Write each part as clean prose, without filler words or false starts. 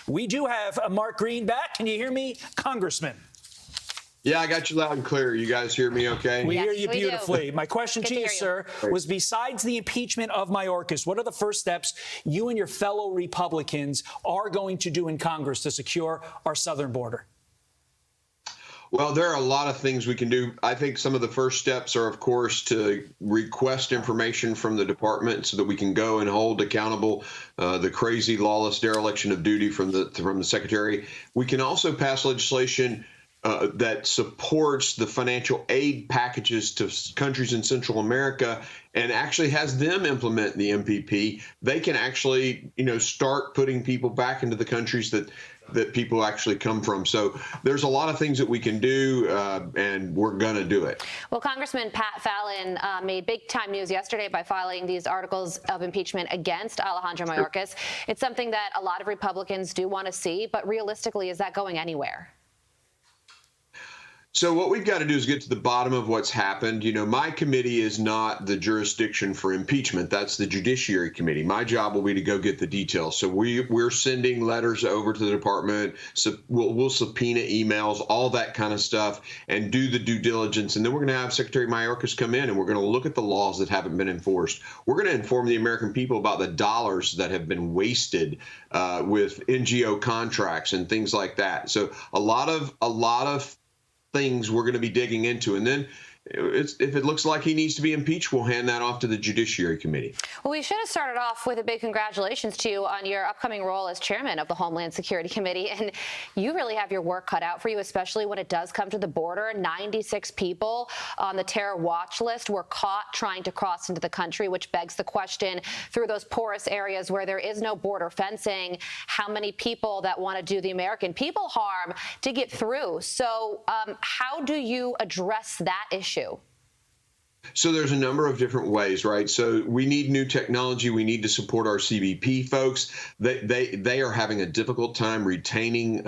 We do have Mark Green back. Can you hear me, Congressman? Yeah, I got you loud and clear. You guys hear me okay? We hear you beautifully. My question to you, sir, Great. was besides the impeachment of Mayorkas, what are the first steps you and your fellow Republicans are going to do in Congress to secure our southern border? Well, there are a lot of things we can do. I think some of the first steps are, of course, to request information from the department so that we can go and hold accountable the crazy, lawless dereliction of duty from the secretary. We can also pass legislation that supports the financial aid packages to countries in Central America and actually has them implement the MPP. They can actually, start putting people back into the countries that people actually come from. So there's a lot of things that we can do, and we're going to do it. Well, Congressman Pat Fallon made big-time news yesterday by filing these articles of impeachment against Alejandro Mayorkas. It's something that a lot of Republicans do want to see, but realistically, is that going anywhere? So what we've got to do is get to the bottom of what's happened. My committee is not the jurisdiction for impeachment. That's the Judiciary Committee. My job will be to go get the details. So we're sending letters over to the department. So we'll subpoena emails, all that kind of stuff, and do the due diligence. And then we're going to have Secretary Mayorkas come in, and we're going to look at the laws that haven't been enforced. We're going to inform the American people about the dollars that have been wasted with NGO contracts and things like that. So a lot of things we're going to be digging into. And then if it looks like he needs to be impeached, we'll hand that off to the Judiciary Committee. Well, we should have started off with a big congratulations to you on your upcoming role as chairman of the Homeland Security Committee. And you really have your work cut out for you, especially when it does come to the border. 96 people on the terror watch list were caught trying to cross into the country, which begs the question, through those porous areas where there is no border fencing, how many people that want to do the American people harm to get through? So how do you address that issue? So there's a number of different ways, right? So we need new technology. We need to support our CBP folks. They are having a difficult time retaining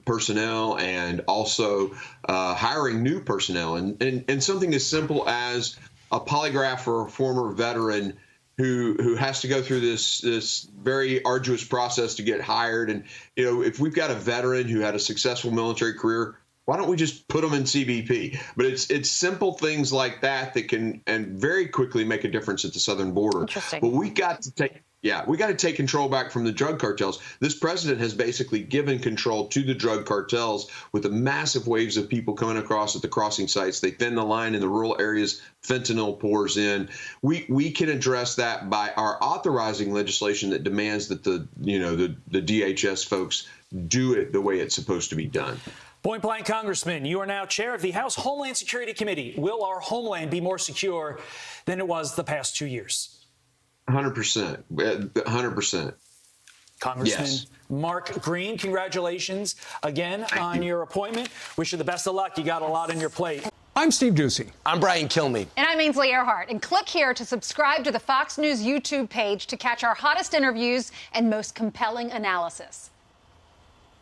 personnel and also hiring new personnel. And something as simple as a polygraph for a former veteran who has to go through this very arduous process to get hired. And, if we've got a veteran who had a successful military career, why don't we just put them in CBP? But it's simple things like that can and very quickly make a difference at the southern border. Interesting. But we got to take control back from the drug cartels. This president has basically given control to the drug cartels with the massive waves of people coming across at the crossing sites. They thin the line in the rural areas. Fentanyl pours in. We can address that by our authorizing legislation that demands that the DHS folks do it the way it's supposed to be done. Point blank, Congressman, you are now chair of the House Homeland Security Committee. Will our homeland be more secure than it was the past 2 years? 100%. 100%. Congressman Yes. Mark Green, congratulations again on your appointment. Wish you the best of luck. You got a lot on your plate. I'm Steve Ducey. I'm Brian Kilmeade. And I'm Ainsley Earhart. And click here to subscribe to the Fox News YouTube page to catch our hottest interviews and most compelling analysis.